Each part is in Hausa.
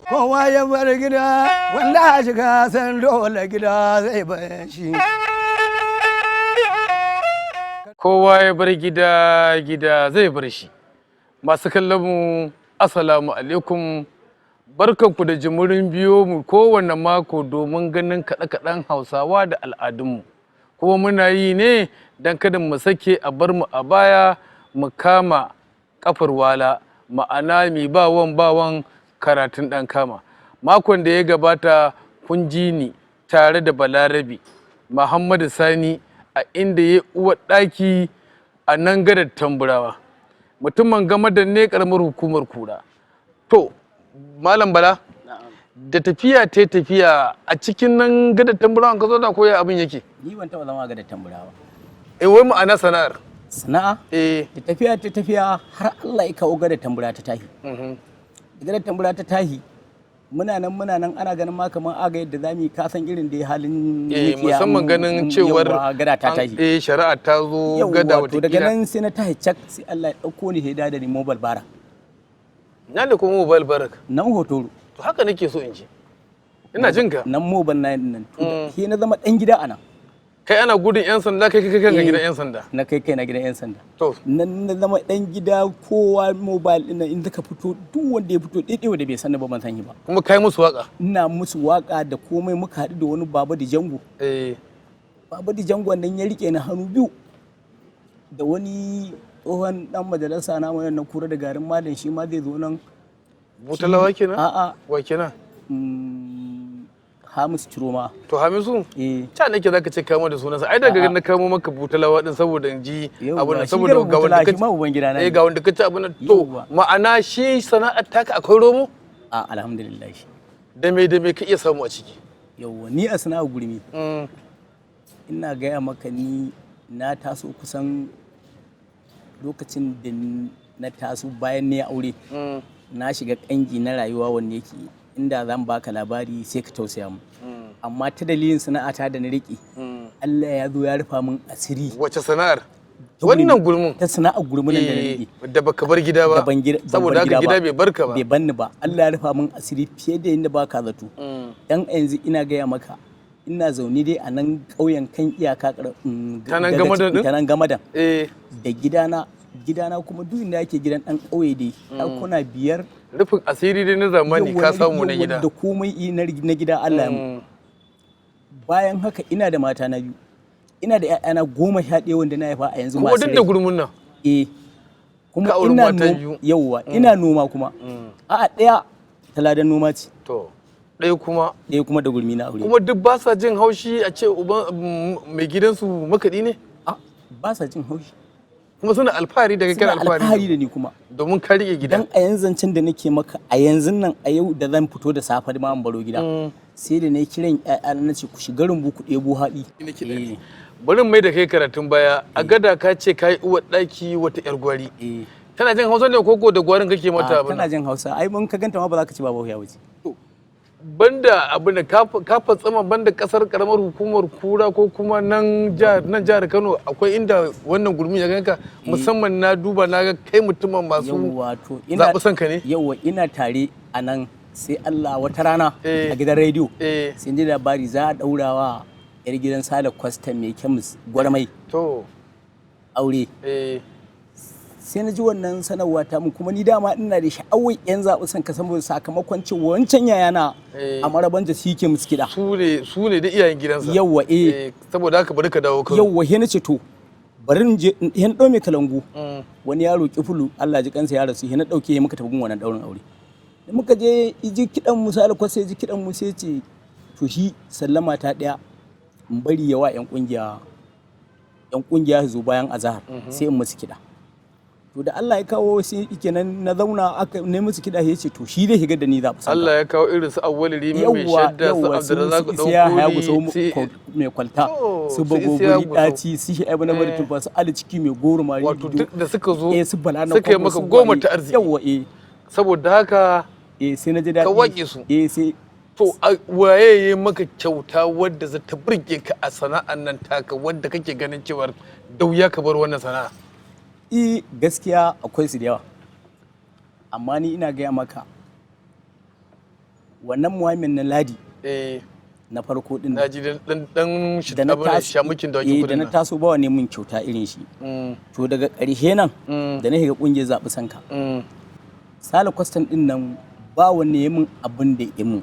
Kowa ya bar gida wanda shiga san dole gida zai bar shi. Kowa ya bar gida, gida zai bar shi. Masu kallon mu, assalamu alaikum. Barkanku da jimurin biyo mu kowane mako domin ganin kaɗe-kaɗen Hausawa da al'adunmu. Kuma muna yi ne don kada mu sake a bar mu a baya mu kama kafar wala, ma'ana mi bawan karatun ɗan kama. Makon da ya gabata kun ji ni tare da Balarabe Muhammadu Sani a inda ya uwa ɗaki a nan gadar Tamburawa. Mutumin game da ne ƙaramar hukumar Kura. To, Malam Bala, da tafiya ta tafiya a cikin nan gadar Tamburawa ka zo da koya abin yake? Ni ban taɓa zama gadar Tamburawa. Wai ma'ana sana'ar? Sana'a? Da tafiya ta tafiya har Allah ya kawo gadar Tambura ta tahi. Gadar Tambura ta tahi muna nan ana ganin ma kamar aga yadda zamu yi kasan irin da halin mukiya musamman ganin cewar gada ta tahi. Shari'a ta zo gada wata daga nan sai na tahi cak sai Allah ya dauko ni heda da ni mobile bara. Na da kuma mobile barak. Nan hotoro. To haka nake so in ji. Ina jin ka. Nan mobile nan to sai na zama dan gida anan. Kai ana gudun yan sanda kai kanka gidan yan sanda. Na kai na gidan yan sanda. To nan na zama dan gida kowa mobile din in ka fito duk wanda ya fito daidai wanda bai sani ba ban sani ba. Kuma kai musu waka? Ina musu waka da komai muka haɗu da wani Baba Dijango. Baba Dijango nan ya rike ni hannu biyu. Da wani tsohon dan majalisa na wannan Kura da garin Malam shi ma zai zo nan. Butalawa kenan? A'a. Wa kenan? Hamisu Ciroma. To Hamisu? Ta nake zaka ce kamo da sunansa. Ai daga na kamo maka butalawa din saboda in ji abin saboda ga wanda kace. Ga wanda kace abin to ma'ana shi sana'ar taka akwai romo? Alhamdulillah. Da me ka iya samu a ciki? Yawwa ni a sana'ar gurmi. Ina gaya maka ni na taso kusan lokacin da na taso bayan ne aure. Na shiga kangi na rayuwa wanda yake inda zan baka labari sai ka tausaya mu amma ta dalilin sana'ata da na riƙe Allah ya zo ya rufa min asiri. Wace sana'ar? Wannan gurmin? Ta sana'ar gurmin da na riƙe da baka bar gida ba saboda haka gida bai barka ba bai banni ba. Allah ya rufa min asiri fiye da yadda baka zato. Dan yanzu ina gaya maka ina zaune dai a nan ƙauyen kan iyaka ta nan gamadan da gidana kuma duk inda yake gidan dan ƙauye dai ɗakuna 5 rufin asiri dai na zamani ka samu na gida da komai na gida Allah ya bayan haka ina da mata na biyu ina da ƴaƴana 11 wanda na haifa a yanzu masu rai kuma duk da gurmun nan kuma ina noma kuma ɗaya taladan noma ce to ɗaya kuma da gurmi na aure kuma duk ba sa jin haushi a ce uban mai gidansu makaɗi ne ba sa jin haushi kuma suna alfahari daga kan alfahari da ni kuma domin ka rike gida dan a yanzu zancen da nake maka a yanzu nan a yau da zan fito da safe da an baro gida sai da na kiran ƴaƴana na ce ku shiga rumbu ku ɗebo haɗi bari mai da kai karatun baya a gada ka ce kai uwar ɗaki wata ƴar gwari tana jin Hausa ne koko da gwarin kake mata abin tana jin Hausa ai mun ka ganta ma ba za ka ci ba ya wuce banda abin da ka fatsama banda kasar karamar hukumar Kura ko kuma nan jihar Kano akwai inda wannan gurmi ya ganka musamman na duba na ga kai mutumin masu zaɓi son ka ne yawa ina tare a nan sai Allah wata rana a gidan rediyo sai ji labari za a daurawa yar gidan Sale Kwastam mai kemis gwarmai to aure sai na ji wannan sanarwa ta mu kuma ni dama ina da sha'awar yan zaɓi son ka saboda sakamakon cewa wancan yayana a maraban da shi ke musu kiɗa su ne da iyayen gidansa yawa saboda haka bari ka dawo Kano yawa he na ce to bari in je he na ɗau mai kalangu wani yaro kifulu Allah ji kansa ya rasu he na ɗauke he muka tafi gun wannan ɗaurin aure da muka je ji kiɗan mu sai kwasai ji kiɗan mu sai ce to shi sallama ta ɗaya in bari yawa yan kungiya su zo bayan azahar sai in musu kiɗa to da Allah ya kawo sai kenan na zauna aka ne musu kiɗa ya ce to shi zai higar da ni zaɓi Allah ya kawo irin su awwali rimi mai shadda su Abdulrazak ɗaukuri mai kwalta su bagogori ɗaci su shi aibu na bari tufa su ali ciki mai goro mari wato duk da suka zo su bala na suka yi maka goma ta arziki yawa saboda haka sai na ji daɗi ka waƙe su sai to waye ya maka kyauta wadda za ta burge ka a sana'an nan taka wadda kake ganin cewar da wuya ka bar wannan sana'a gaskiya akwai su da yawa amma ni ina gaya maka wannan muhammin na ladi eh na farko din na ji dan shi da na abin shamukin da wake da na taso ba wani mun kyauta irin shi to daga ƙarshe nan da na shiga kungiyar zaɓi sanka sale kwastan din nan ba wani ya mun abin da ya mun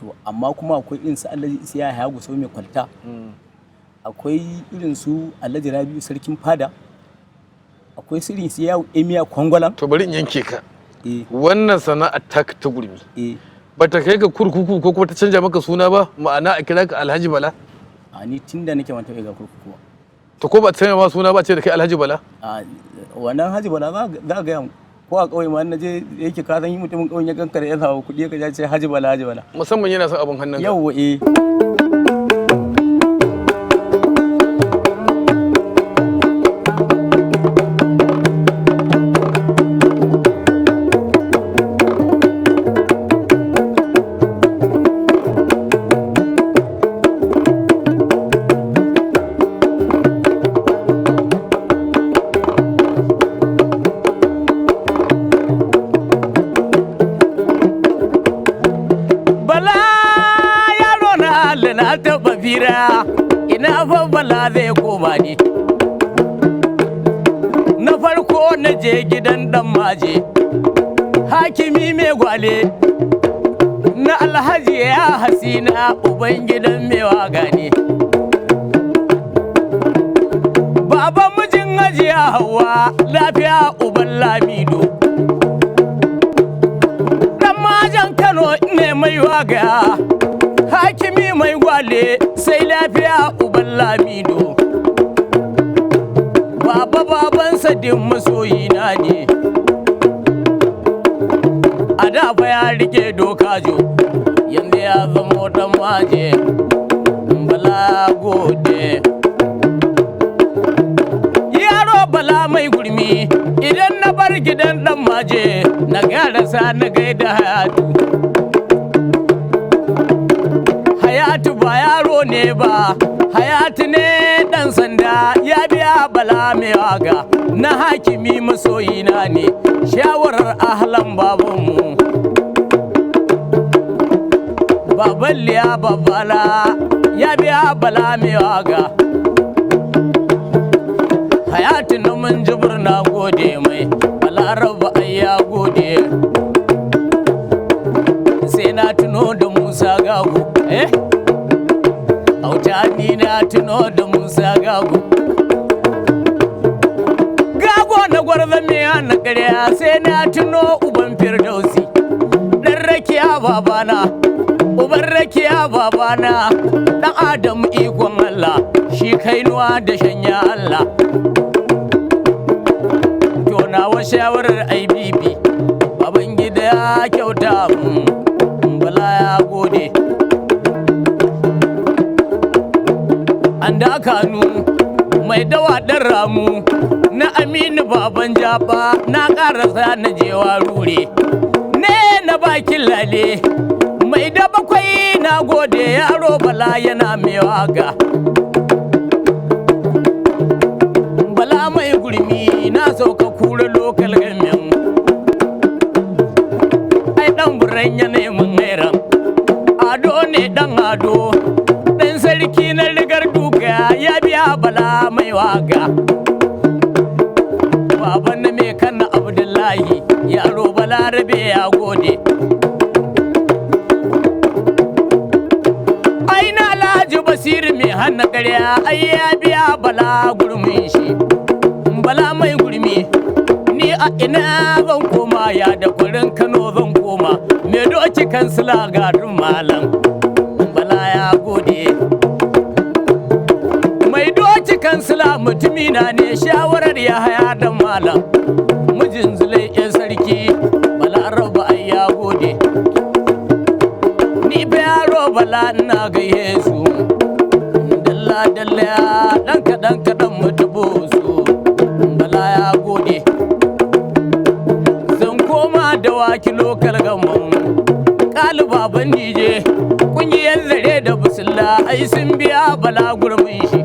to amma kuma akwai irin su Alhaji Isiya ya guso mai kwalta akwai irin su Alhaji Rabiu sarkin fada akwai su irin su yawo Emiya Kwangwalam to bari in yanke ka wannan sana'ar ta gurmi bata kai ga kurkuku ko kuma ta canja maka suna ba ma'ana a kira ka Alhaji Bala a ni tunda nake manta ga kurkuku to ko ba ta canja ma suna ba ce da kai Alhaji Bala a wannan Haji Bala za ga ko a kauye ma na je yake ka san yi mutumin kauyen ya kankare ya samu kuɗi ka ce Haji Bala musamman yana son abin hannun ka yawwa ina fa bala zai koma ni na farko na je gidan dan maje hakimi mai gwale na alhaji ya hasina uban gidan mai waga ne baban mijin hajiya hawa lafiya uban lamido dan majan kano ne mai waga hakimi mai gwale sai lafiya uban lamido babansa din masoyina ne a da fa ya rike dokajo yanzu ya zama dan maje bala gode yaro bala mai gurmi idan na bar gidan dan maje na garasa na gaida Hayatu ba yaro ne ba, Hayatu ne ɗan sanda ya biya bala mai waga na hakimi masoyina ne shawarar ahlan babanmu. Baban liya babala ya biya bala mai waga. Hayatu na mun jibir na gode mai, balaraba ai ya gode. Sai na tuno da Musa Gago. Auta ni na tuno da Musa Gago na gwarza miya na ƙarya sai na tuno uban Firdausi dan rakiya babana uban rakiya babana dan Adamu ikon Allah shi kainuwa da shanya Allah to nawa shawarar IBB baban gida ya kyauta bala ya gode an da kanu mai dawa ɗan ramu na Aminu baban jaba na ƙarasa na jewa rure ne na bakin lale mai da bakwai na gode yaro bala yana mai waga bala mai gurmi na sauka kura lokal gamin ai ɗan buran ya neman hairan ado ne ɗan ado ɗan sarki na rigar duka ya biya bala mai waga baban na mai kanna Abdullahi yaro balarabe ya gode ai na Alhaji Basiru mai hannu ƙarya ai ya biya bala gurmin shi bala mai gurmi ni a ina zan koma ya da kurin Kano zan koma me doki kansila garin malam bala ya gode mai doki kansila mutumina ne shawarar ya haya da malam mijin zulai yan sarki balaraba ai ya gode ni fa yaro bala ina ga Yesu dalla dalla dan kadan mutubo su bala ya gode zan koma da waki lokal gamon baban nije kungiyar zare da busulla ai sun biya bala gurmin shi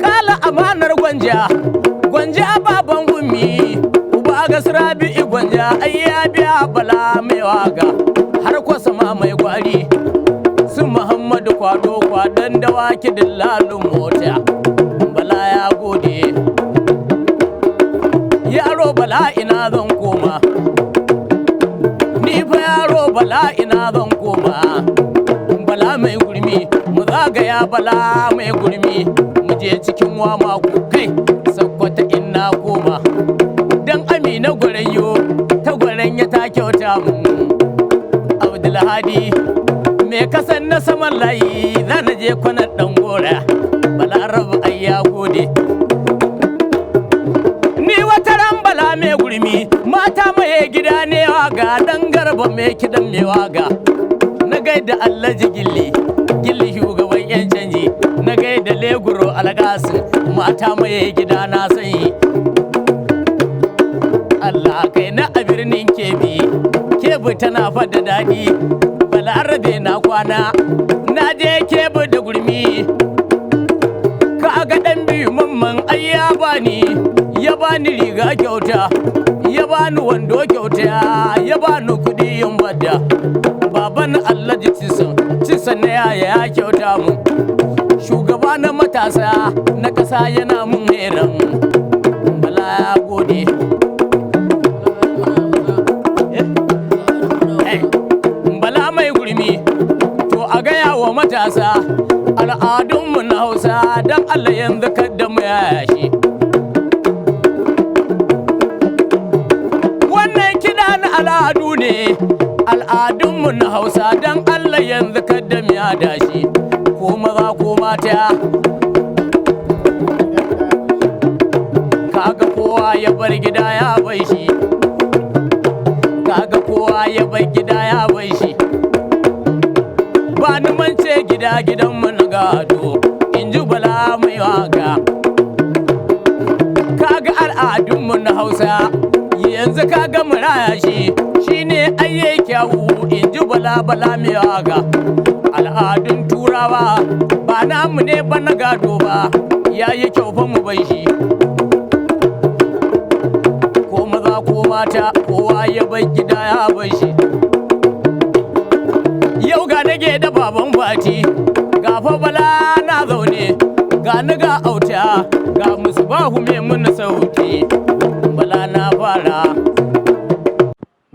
kala amanar gwanja baban gummi uba ga sirabi gwanja ai ya biya bala mai waga har kwasa ma mai gwari su Muhammadu kwado kwadon dawaki dillalin mota bala ya gode yaro bala ina zan koma ni fa yaro bala ina zan koma bala mai gurmi mu zagaya bala mai gurmi mu je cikin wama kai sakkwata ina koma dan amina gwaranyo ta gwaranya ta kyauta mu Abdulhadi me kasan na saman layi zan je kwanan dan gora balarabu ai ya gode ni wata ran bala mai gurmi mata mai gida ne waga dan garba mai kidan mai waga na gaida Allah jigilli gilli shugaban yan canji na gaida leguro algasu mata mai gida na sanyi Allah kai na a birnin kebi tana fada dadi balarabe na kwana na je kebi da gurmi kaga dan biyu mamman ai ya bani riga kyauta ya bani wando kyauta ya bani kudi yin badda baban Allah ji cisan na ya kyauta mu shugaba na matasa na kasa yana mun heran bala ya gode bala mai gurmi to a gaya wa matasa al'adunmu na Hausa don Allah yanzu kadda mu yaya shi wannan kiɗa na al'adu ne al'adunmu na Hausa don Allah yanzu kadda mu yada shi ko maza ko mata kaga kowa ya bar gida ya bai shi kaga kowa ya bar gida ya bai shi ba ni mance gida gidanmu na gado in ji bala mai waga kaga al'adunmu na Hausa yanzu kaga muraya shi shine ayye kyawu in ji bala mai waga al'adun turawa ba namu ne ba na gado ba yayi kyau fa mu bai shi ko maza ko mata kowa ya bar gida ya bai shi yau ga nage da baban fati ga fa bala na zaune ga ni ga auta ga musbahu mai mun sauti bala na fara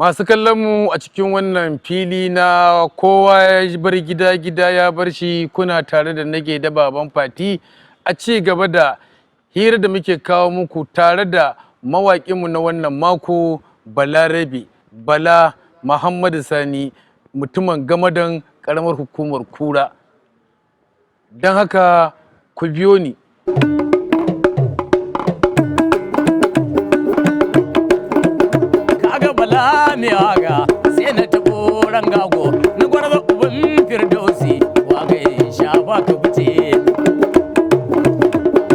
masu kallon mu a cikin wannan fili na kowa ya bar gida ya bar shi kuna tare da nage da baban fati a ci gaba da hira da muke kawo muku tare da mawaƙinmu na wannan mako Balarabe Bala Muhammadu Sani mutumin gamadan ƙaramar hukumar Kura don haka ku biyo ni kaga bala mai waga sai na tabo rangago na gwarza ubin firdausi waga ya shafa ka fice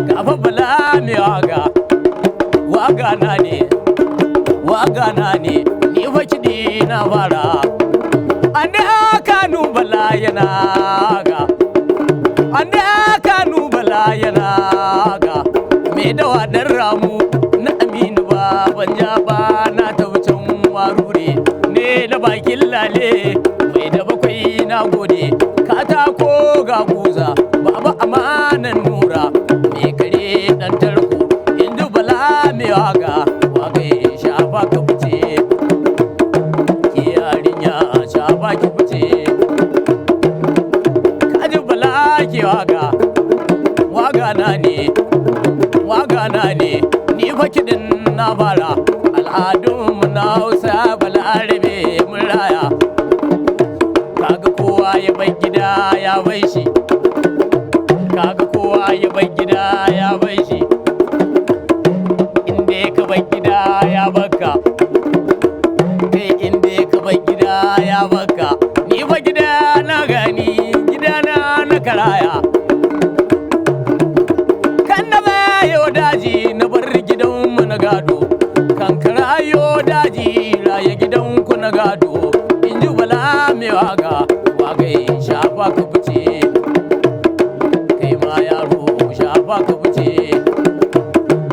kafa bala mai waga waga na ne ni fa kiɗi na fara ande kanu bala yana ga ande kanu bala yana ga me dawa dan ramu na aminu ba banja ba na taucin warure ne da bakin lale mai da bakwai na gode katako ga kuza baba amanan nura me kare dan tarko indu bala me waga ya shafa ka fice ki yarinya shafa ki fice kaji bala ki waga na ne ni fa kidin na fara al'adun na Hausa Balarabe mun raya kaga kowa ya bai gida ya bai shi kaga kowa ya bai gida ya bai shi inda ka bai gida ya baka kai inda ka bai gida ya baka ni fa gida na gani gida na karaya kan na bayo daji na bar gidanmu na gado kan karayo daji raye gidanku na gado in ji bala mai waga ya shafa ka fice kai ma yaro shafa ka fice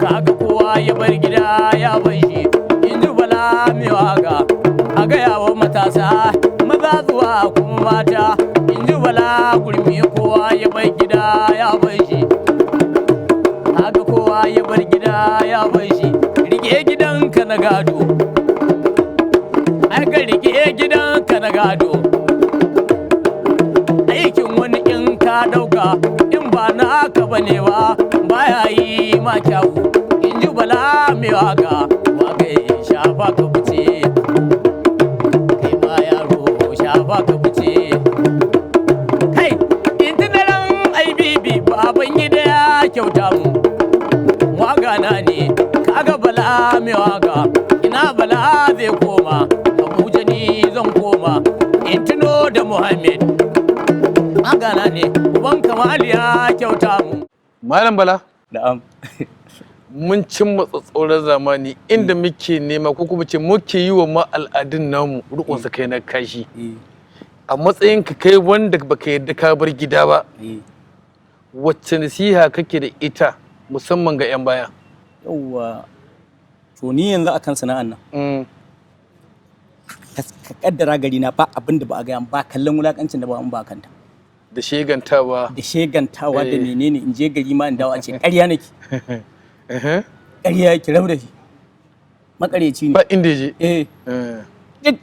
kaga kowa ya bar gida ya bai shi in ji bala mai waga a gaya wa mata wasa maza zuwa kuma mata in ji bala gurmi kowa ya bar gida ya bar shi haka kowa ya bar gida ya bar shi rike gidanka na gado aka rike gidanka na gado aikin wani in ka dauka in ba na ka bane ba baya yi ma kyawu in ji bala mai waka waka ya shafa ka fice kai ma yaro shafa ka fice kai in tunaran aibibi baban gida ya kyauta mu waga na ne kaga bala mai waka ina bala zai koma Abuja ni zan koma in tuno da Muhammad magana ne uban Kamal ya kyauta mu Malam Bala na'am mun cimma tsatsauran zamani inda muke nema ko kuma ce muke yi wa ma al'adun namu rukun sa kai na kashi a matsayin ka kai wanda baka yarda ka bar gida ba wacce nasiha kake da ita musamman ga yan baya yawwa to ni yanzu akan sana'an nan ka kaddara gari na ba abin da ba a gaya ba kallon wulakancin da ba an ba kanta da shegantawa da menene in je gari ma in dawo a ce ƙarya nake ƙarya yake rabu da shi makareci ne ba inda je duk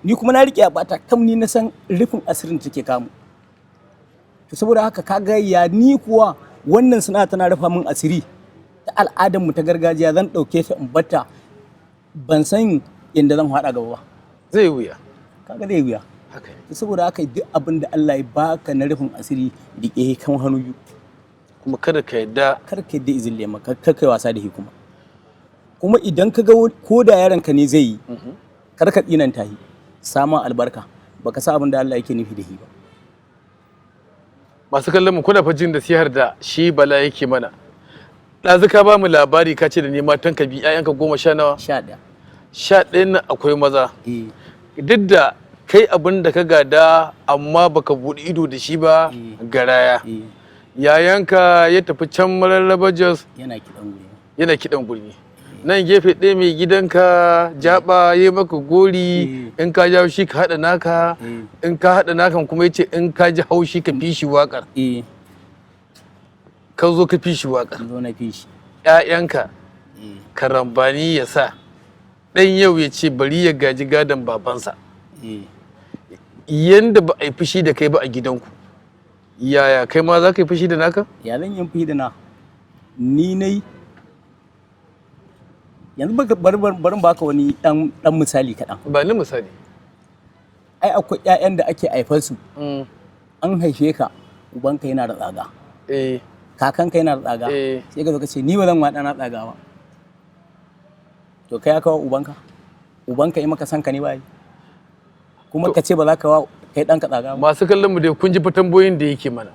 ni kuma na riƙe a bata kam ni na san rufin asirin take kamu to saboda haka kaga ya ni kuwa wannan sana'a tana rufa min asiri ta al'adar mu ta gargajiya zan ɗauke ta in bata ban san yadda zan haɗa gaba ba zai wuya kaga zai wuya haka saboda haka duk abin da Allah ya baka na rufin asiri rike kan hannu biyu kuma kada ka yadda izille maka kar kai wasa da shi kuma idan ka ga ko da yaron ka ne zai yi kar ka tsinanta shi samun albarka baka sa abin da Allah yake nufi da shi ba masu kallon mu kuna fa jin da sihar da shi Bala yake mana ɗazu ka ba mu labari ka ce da ne matan ka bi ƴaƴanka 10 nawa 11 nan akwai maza duk da kai abin da ka gada amma baka buɗe ido da shi ba garaya yayanka ya tafi can Mararraba Jos yana kiɗan gurmi nan gefe ɗaya mai gidanka jaba ya maka gori in ka jawo shi ka haɗa naka in ka haɗa nakan kuma ya ce in ka ji haushi ka fi shi waƙar ka zo ka fi shi waƙar ƴaƴanka karambani ya sa ɗan yau ya ce bari ya gaji gadon babansa yanda ba a yi fushi da kai ba a gidanku yaya kai ma za ka yi fushi da naka? Ya zan yi fushi da na ni nai yanzu barin baka wani dan misali kaɗan. Ba ni misali. Ai akwai ƴaƴan da ake haifar su an haife ka ubanka yana da tsaga kakanka yana da tsaga sai ka zo ka ce ni ba zan wa ɗana tsaga ba to kai aka wa ubanka yi maka san ka ne ba yi kuma ka ce ba za ka wa kai ɗanka tsaga ba. Masu kallon mu dai kun ji fa tambayoyin da yake mana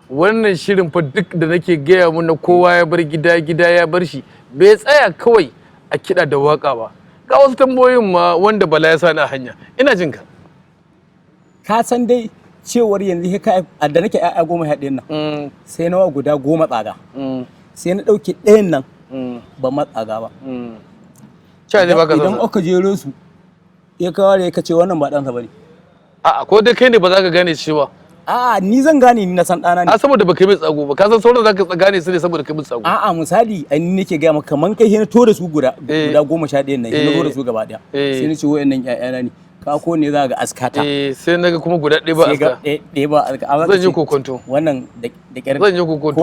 wannan shirin fa duk da nake gaya mu na kowa ya bar gida ya bar shi bai tsaya kawai a kiɗa da waka ba ga wasu tambayoyin ma wanda Bala ya sa na hanya ina jin ka. Ka san dai cewar yanzu ka da nake ƴaƴa 11 nan sai nawa guda 10 tsaga sai na ɗauke ɗayan nan ba matsaga ba idan aka jero su ya kawai ka ce wannan ba ɗansa ba ne. A'a ko dai kai ne ba za ka gane cewa a'a ni zan gane ni na san ɗana ne. A saboda baka yi mai tsago ba ka san sauran za ka gane su ne saboda kai mai tsago. A'a misali ai ni nake gaya maka kaman kai na to da su guda 11 nan na to da su gaba daya sai ni ce wayannan ƴaƴana ne ka ko ne za ga askata sai naga kuma guda ɗaya ba aska ɗaya ba aska zan yi kokonto wannan da ƙyar zan yi kokonto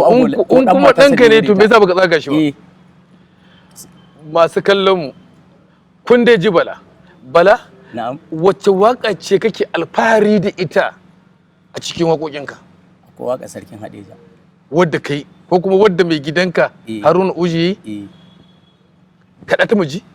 in kuma ɗanka ne to me yasa baka tsaga shi ba. Masu kallon mu kun dai ji Bala na'am wacce waka ce kake alfahari da ita a cikin waƙoƙinka? Ko waka sarkin Hadeja wadda kai ko kuma wadda mai gidanka Haruna Uji kaɗa ta muji.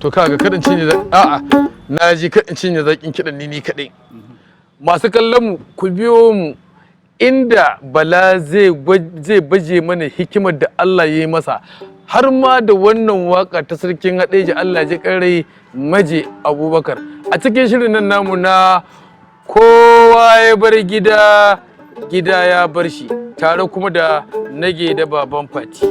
To kaga kaɗan cinye a'a na ji kaɗan cinye zaƙin kiɗan ni kaɗai. Masu kallon mu ku biyo mu inda Bala zai baje mana hikimar da Allah ya yi masa har ma da wannan waka ta sarkin Hadeja Allah ji karai Maje Abubakar a cikin shirin nan namu na kowa ya bar gida ya bar shi. tare kuma da nage da baban fati.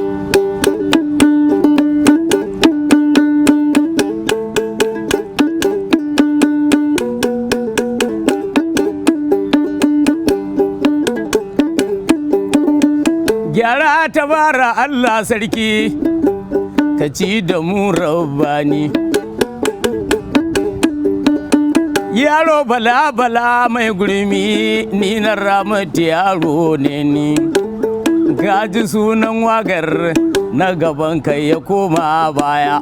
Gyara tabara Allah sarki, ka ci da mu rabbani. Yaro bala bala mai gurmi, ni na ramata yaro ne ni. Gaji sunan wagar na gaban kai ya koma baya.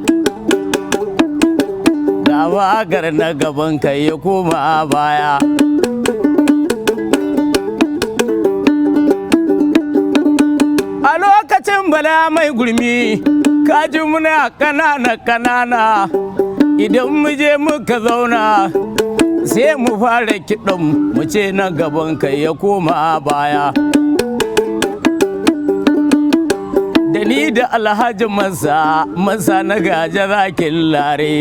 Da wagar na gaban kai ya koma baya. A lokacin bala mai gurmi, kaji muna kanana idan mu je muka zauna sai mu fara kiɗan mu ce na gaban kai ya koma baya. Da ni da Alhaji masa na gaje zakin lare.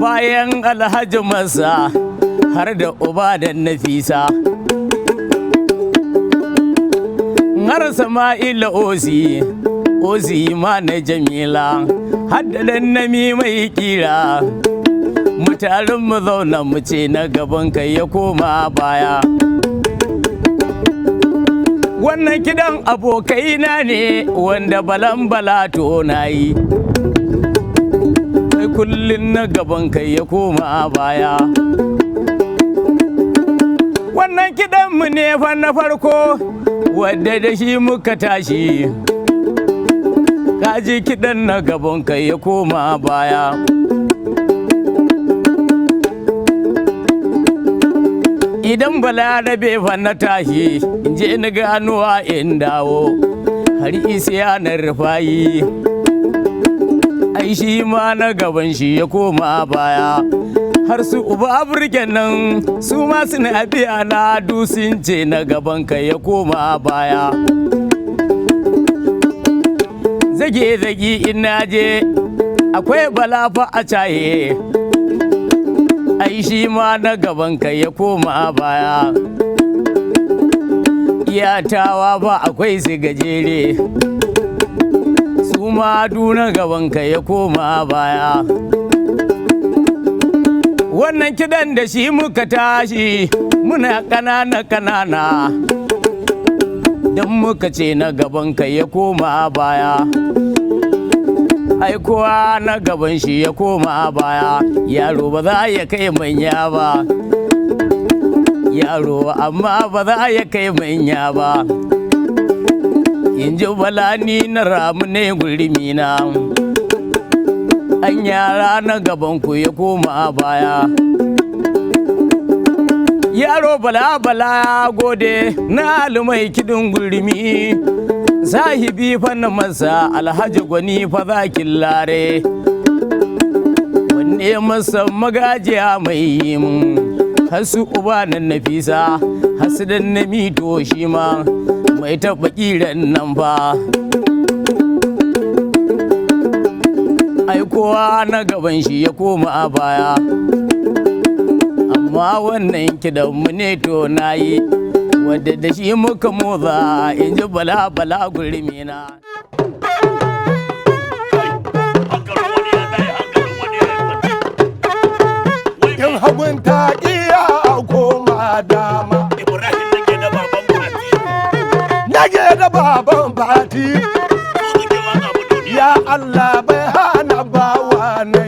Bayan Alhaji masa har da uba da Nafisa. Har Sama'ila Ozi ma na Jamila, haddadan nami mai kira. Mu tarin mu zauna mu ce na gaban kai ya koma baya. Wannan kidan abokaina ne wanda balan balato na yi. Kai kullum na gaban kai ya koma baya. Wannan kidan mu ne fa na farko wadda da shi muka tashi. Kaji kiɗan na gaban kai ya koma baya. Idan balarabe fa na tashi in je na ganuwa in dawo har isiya na rufayi. Ai shi ma na gaban shi ya koma baya. Har su uba burgen nan su ma suna biya na dusin ce na gaban kai ya koma baya. Zage-zage in naje akwai balafa a caye. Ai shi ma na gaban kai ya koma baya. Iyatawa ba akwai su gajere, su ma na gaban kai ya koma baya. Wannan kidan da shi muka tashi muna kanana don muka ce na gaban kai ya koma baya. Ai kowa na gaban shi ya koma baya. Yaro ba za ya kai manya ba, yaro amma ba za ya kai manya ba. In ji bala ni na ramu ne gulmina. An yara na gaban ku ya koma baya. Yaro bala bala gode na almai kidin gurmi. Sahibi fa na masa Alhaji gwani fa zakin lare. Wanne masa magajiya mai yi mun. Hasu uba nan Nafisa, hasu dan na mito shi ma mai taɓa ƙiran nan fa. Ai kowa na gaban shi ya koma a baya. Amma wannan kidan mu ne to nayi, wadda da shi muka motsa in ji bala bala gurmina. In hagun ta iya a koma dama. Ibrahim nake da baban Fati. Nage da baban Fati. Ya Allah bai hana bawa na